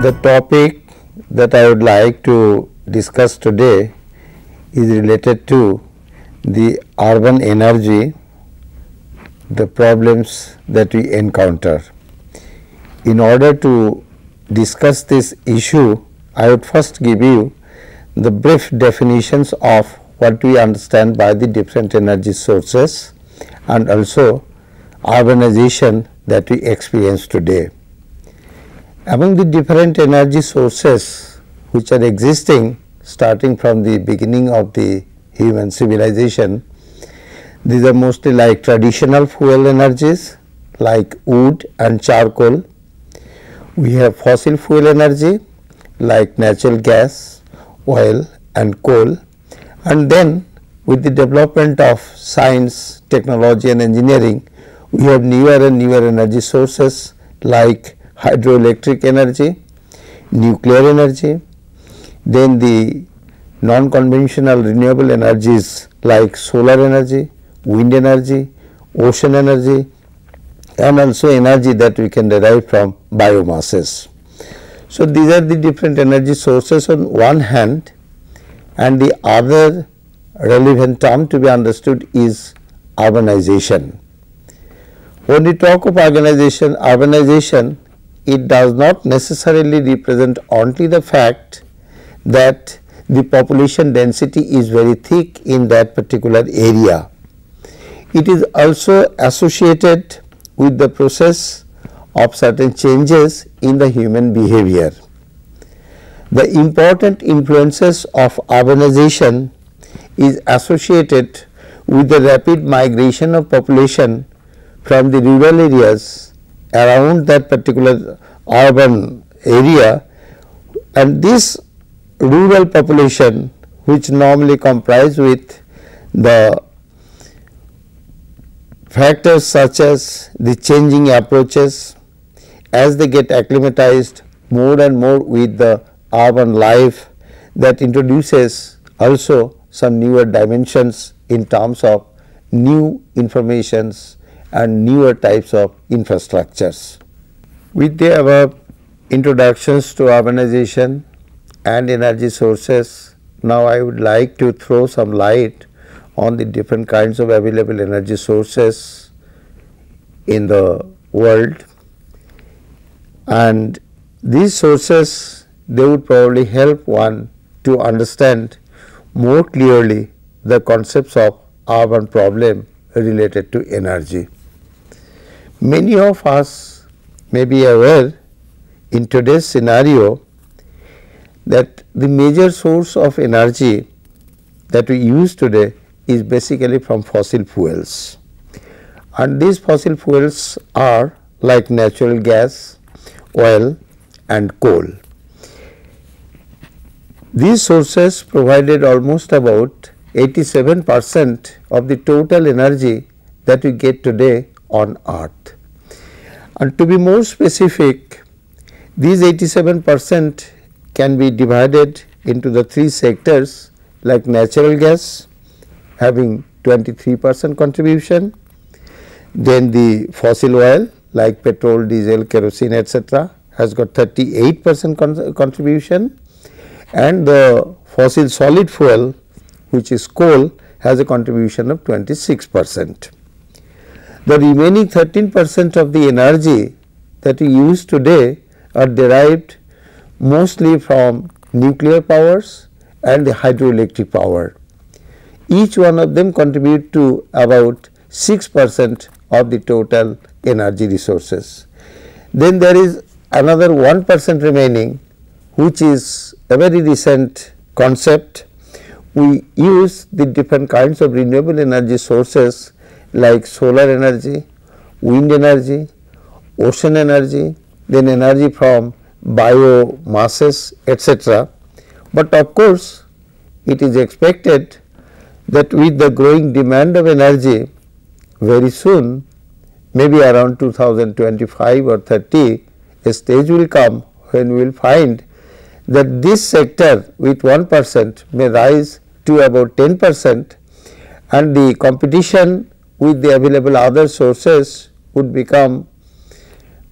The topic that I would like to discuss today is related to the urban energy, the problems that we encounter. In order to discuss this issue, I would first give you the brief definitions of what we understand by the different energy sources and also urbanization that we experience today. Among the different energy sources which are existing starting from the beginning of the human civilization, these are mostly like traditional fuel energies like wood and charcoal. We have fossil fuel energy like natural gas, oil and coal, and then with the development of science, technology and engineering, we have newer and newer energy sources like hydroelectric energy, nuclear energy, then the non-conventional renewable energies like solar energy, wind energy, ocean energy and also energy that we can derive from biomasses. So, these are the different energy sources on one hand, and the other relevant term to be understood is urbanization. When we talk of urbanization, it does not necessarily represent only the fact that the population density is very thick in that particular area. It is also associated with the process of certain changes in the human behavior. The important influences of urbanization is associated with the rapid migration of population from the rural areas around that particular urban area, and this rural population, which normally comprise with the factors such as the changing approaches as they get acclimatized more and more with the urban life, that introduces also some newer dimensions in terms of new informations and newer types of infrastructures. With the above introductions to urbanization and energy sources, now I would like to throw some light on the different kinds of available energy sources in the world, and these sources, they would probably help one to understand more clearly the concepts of urban problem related to energy. Many of us may be aware in today's scenario that the major source of energy that we use today is basically from fossil fuels, and these fossil fuels are like natural gas, oil and coal. These sources provided almost about 87% of the total energy that we get today on earth. And to be more specific, these 87% can be divided into the three sectors like natural gas having 23% contribution, then the fossil oil like petrol, diesel, kerosene etc. has got 38% contribution, and the fossil solid fuel which is coal has a contribution of 26%. The remaining 13% of the energy that we use today are derived mostly from nuclear powers and the hydroelectric power. Each one of them contribute to about 6% of the total energy resources. Then there is another 1% remaining, which is a very recent concept. We use the different kinds of renewable energy sources like solar energy, wind energy, ocean energy, then energy from biomasses etc. But of course, it is expected that with the growing demand of energy, very soon, maybe around 2025 or 30, a stage will come when we will find that this sector with 1% may rise to about 10%, and the competition with the available other sources would become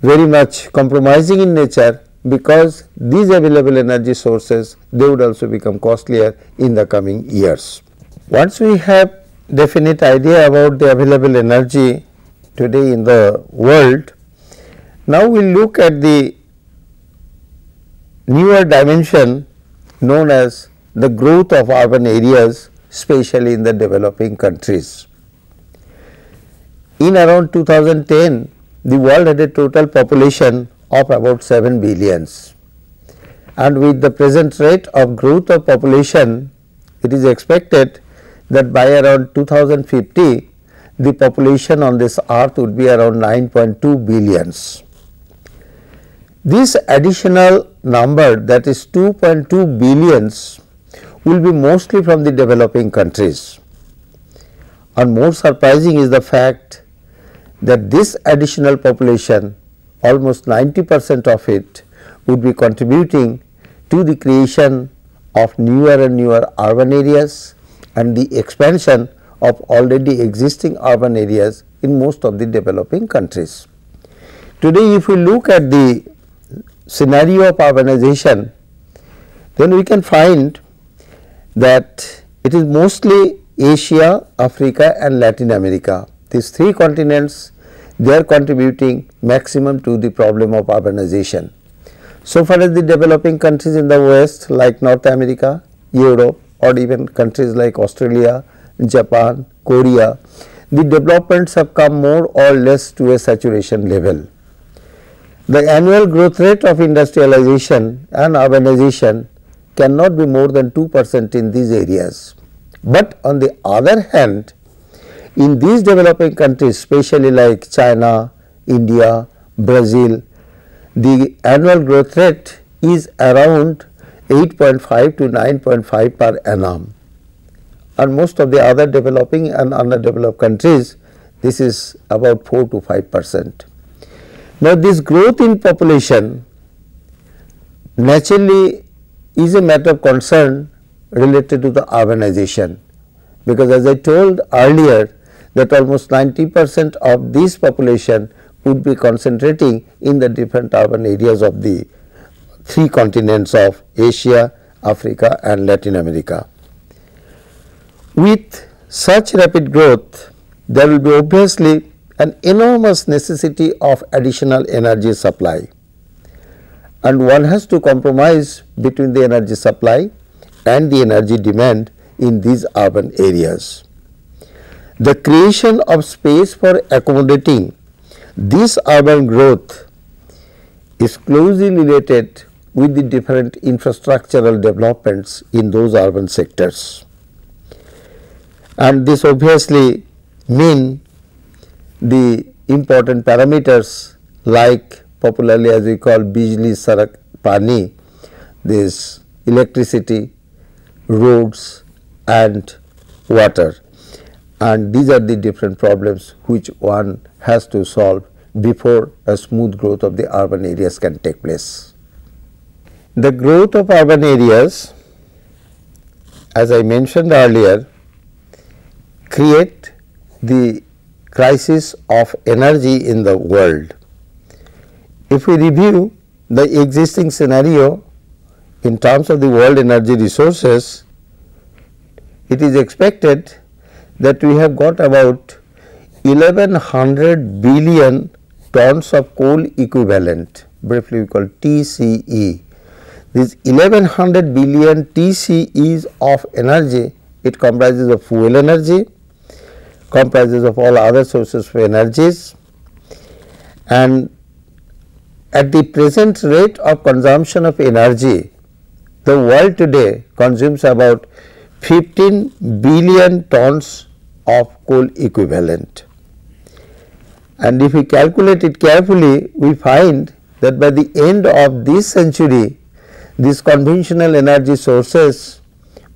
very much compromising in nature, because these available energy sources, they would also become costlier in the coming years. Once we have definite idea about the available energy today in the world, now we will look at the newer dimension known as the growth of urban areas, especially in the developing countries. In around 2010, the world had a total population of about 7 billions, and with the present rate of growth of population, it is expected that by around 2050, the population on this earth would be around 9.2 billions. This additional number, that is 2.2 billions, will be mostly from the developing countries. And more surprising is the fact that this additional population, almost 90% of it, would be contributing to the creation of newer and newer urban areas and the expansion of already existing urban areas in most of the developing countries. Today, if we look at the scenario of urbanization, then we can find that it is mostly Asia, Africa and Latin America. These three continents, they are contributing maximum to the problem of urbanization. So far as the developing countries in the West like North America, Europe or even countries like Australia, Japan, Korea, the developments have come more or less to a saturation level. The annual growth rate of industrialization and urbanization cannot be more than 2% in these areas. But on the other hand, in these developing countries, especially like China, India, Brazil, the annual growth rate is around 8.5 to 9.5 per annum, and most of the other developing and underdeveloped countries, this is about 4 to 5%. Now, this growth in population naturally is a matter of concern related to the urbanization, because as I told earlier that almost 90% of this population would be concentrating in the different urban areas of the three continents of Asia, Africa and Latin America. With such rapid growth, there will be obviously an enormous necessity of additional energy supply, and one has to compromise between the energy supply and the energy demand in these urban areas. The creation of space for accommodating this urban growth is closely related with the different infrastructural developments in those urban sectors. And this obviously mean the important parameters like popularly as we call Bijli Sarak Pani, this electricity, roads and water, and these are the different problems which one has to solve before a smooth growth of the urban areas can take place. The growth of urban areas, as I mentioned earlier, create the crisis of energy in the world. If we review the existing scenario in terms of the world energy resources, it is expected that we have got about 1100 billion tons of coal equivalent, briefly we call TCE. These 1100 billion TCEs of energy, it comprises of fuel energy, comprises of all other sources of energies, and at the present rate of consumption of energy, the world today consumes about 15 billion tons of coal equivalent. And if we calculate it carefully, we find that by the end of this century, these conventional energy sources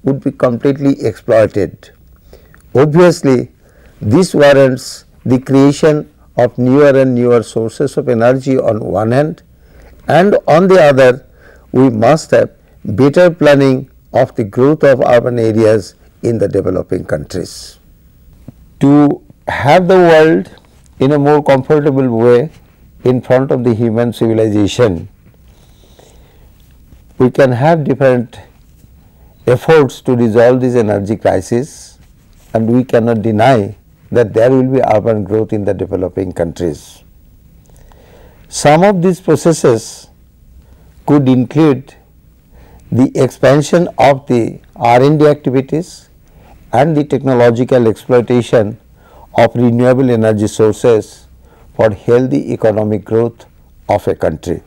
would be completely exploited. Obviously, this warrants the creation of newer and newer sources of energy on one hand, and on the other we must have better planning of the growth of urban areas in the developing countries. To have the world in a more comfortable way in front of the human civilization, we can have different efforts to resolve this energy crisis, and we cannot deny that there will be urban growth in the developing countries. Some of these processes could include the expansion of the R&D activities and the technological exploitation of renewable energy sources for healthy economic growth of a country.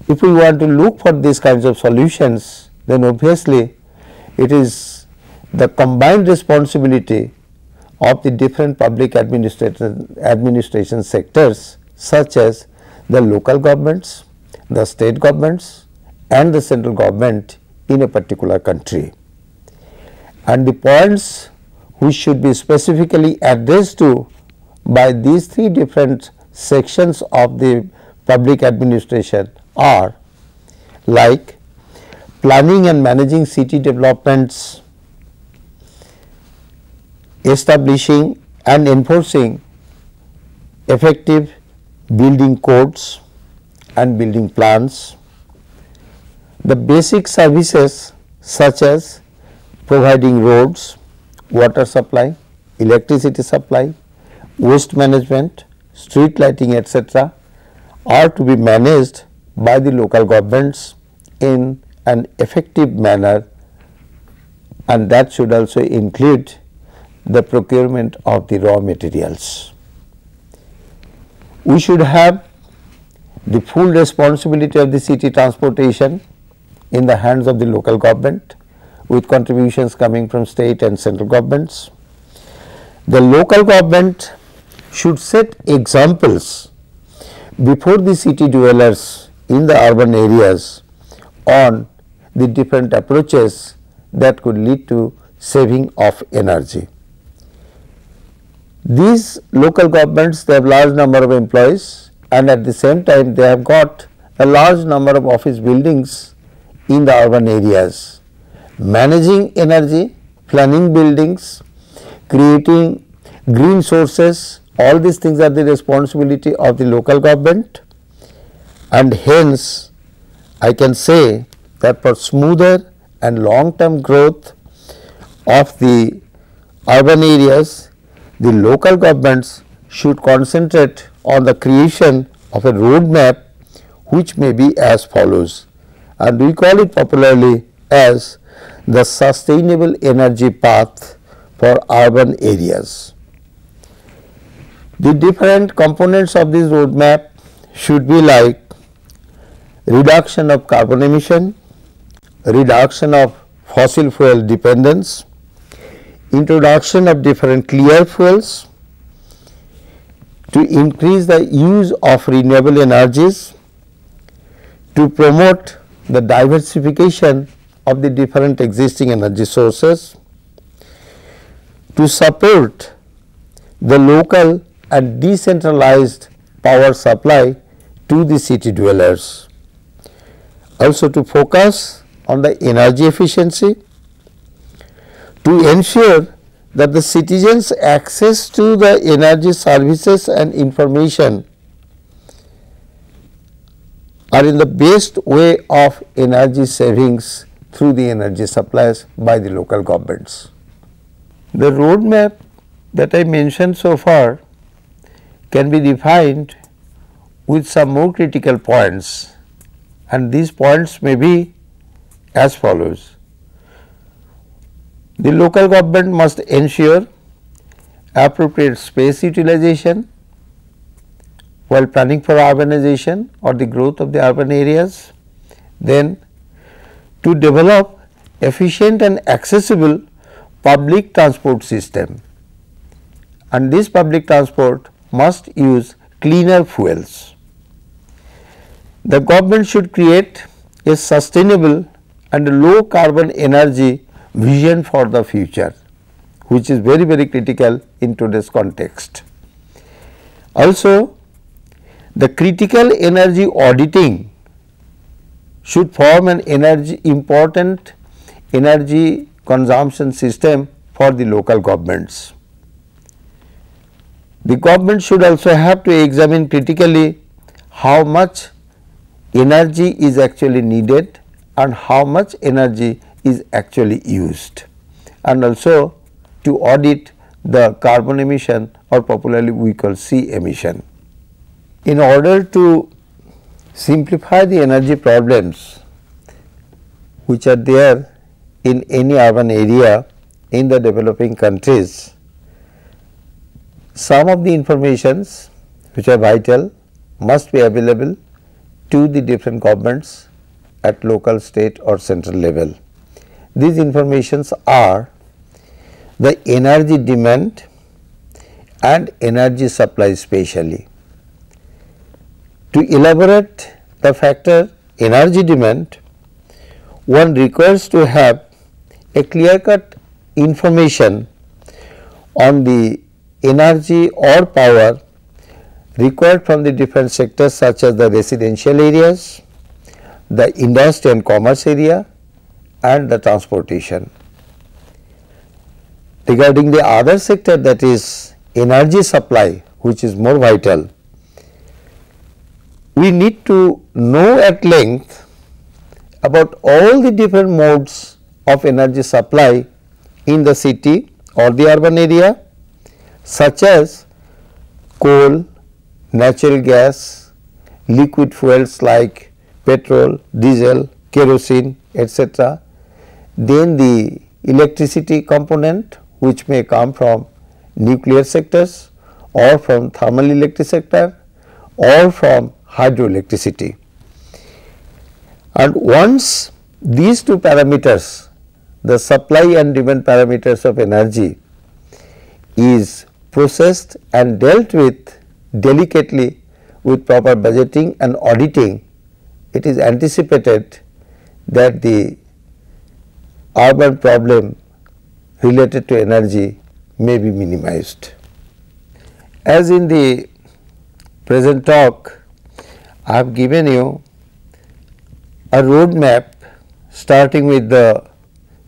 If we want to look for these kinds of solutions, then obviously it is the combined responsibility of the different public administration sectors, such as the local governments, the state governments and the central government in a particular country. And the points which should be specifically addressed to by these three different sections of the public administration are like planning and managing city developments, establishing and enforcing effective building codes and building plans, the basic services such as providing roads, water supply, electricity supply, waste management, street lighting, etc., are to be managed by the local governments in an effective manner, and that should also include the procurement of the raw materials. We should have the full responsibility of the city transportation in the hands of the local government, with contributions coming from state and central governments. The local government should set examples before the city dwellers in the urban areas on the different approaches that could lead to saving of energy. These local governments, they have large number of employees, and at the same time they have got a large number of office buildings in the urban areas. Managing energy, planning buildings, creating green sources, all these things are the responsibility of the local government, and hence I can say that for smoother and long term growth of the urban areas, the local governments should concentrate on the creation of a roadmap which may be as follows, and we call it popularly as the sustainable energy path for urban areas. The different components of this roadmap should be like reduction of carbon emission, reduction of fossil fuel dependence, introduction of different clear fuels, to increase the use of renewable energies, to promote the diversification of the different existing energy sources, to support the local and decentralized power supply to the city dwellers, also to focus on the energy efficiency, to ensure that the citizens' access to the energy services and information are in the best way of energy savings through the energy supplies by the local governments. The roadmap that I mentioned so far can be defined with some more critical points, and these points may be as follows. The local government must ensure appropriate space utilization while planning for urbanization or the growth of the urban areas. Then to develop efficient and accessible public transport system, and this public transport must use cleaner fuels. The government should create a sustainable and low carbon energy vision for the future, which is very, very critical in today's context. Also, the critical energy auditing should form an important energy consumption system for the local governments. The government should also have to examine critically how much energy is actually needed and how much energy is actually used, and also to audit the carbon emission, or popularly we call C emission. In order to simplify the energy problems which are there in any urban area in the developing countries, some of the informations which are vital must be available to the different governments at local, state or central level. These informations are the energy demand and energy supply specially. To elaborate the factor energy demand, one requires to have a clear cut information on the energy or power required from the different sectors such as the residential areas, the industry and commerce area and the transportation. Regarding the other sector, that is energy supply, which is more vital, we need to know at length about all the different modes of energy supply in the city or the urban area, such as coal, natural gas, liquid fuels like petrol, diesel, kerosene, etc. Then the electricity component, which may come from nuclear sectors or from thermal electric sector or from hydroelectricity. And once these two parameters, the supply and demand parameters of energy, is processed and dealt with delicately with proper budgeting and auditing, it is anticipated that the urban problem related to energy may be minimized. As in the present talk, I have given you a roadmap starting with the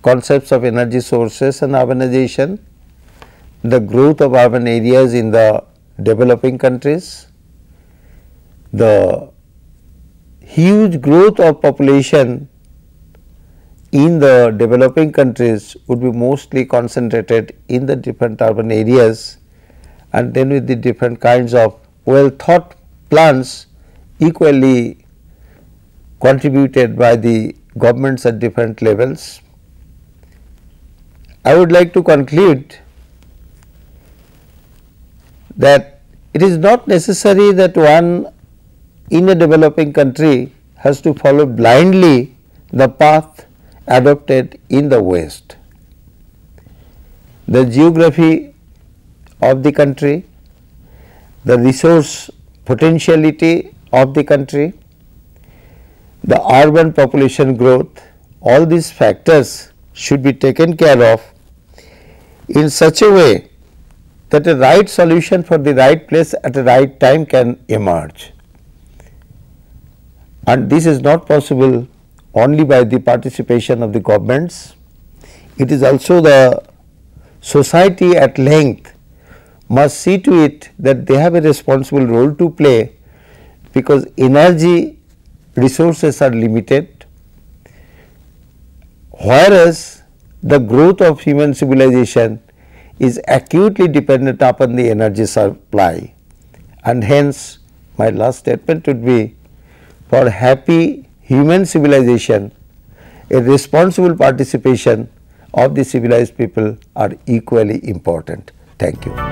concepts of energy sources and urbanization, the growth of urban areas in the developing countries, the huge growth of population in the developing countries would be mostly concentrated in the different urban areas, and then with the different kinds of well thought plans equally contributed by the governments at different levels. I would like to conclude that it is not necessary that one in a developing country has to follow blindly the path adopted in the West. The geography of the country, the resource potentiality of the country, the urban population growth, all these factors should be taken care of in such a way that a right solution for the right place at the right time can emerge. And this is not possible only by the participation of the governments. It is also the society at length must see to it that they have a responsible role to play, because energy resources are limited, whereas the growth of human civilization is acutely dependent upon the energy supply. And hence my last statement would be, for happy human civilization, a responsible participation of the civilized people are equally important. Thank you.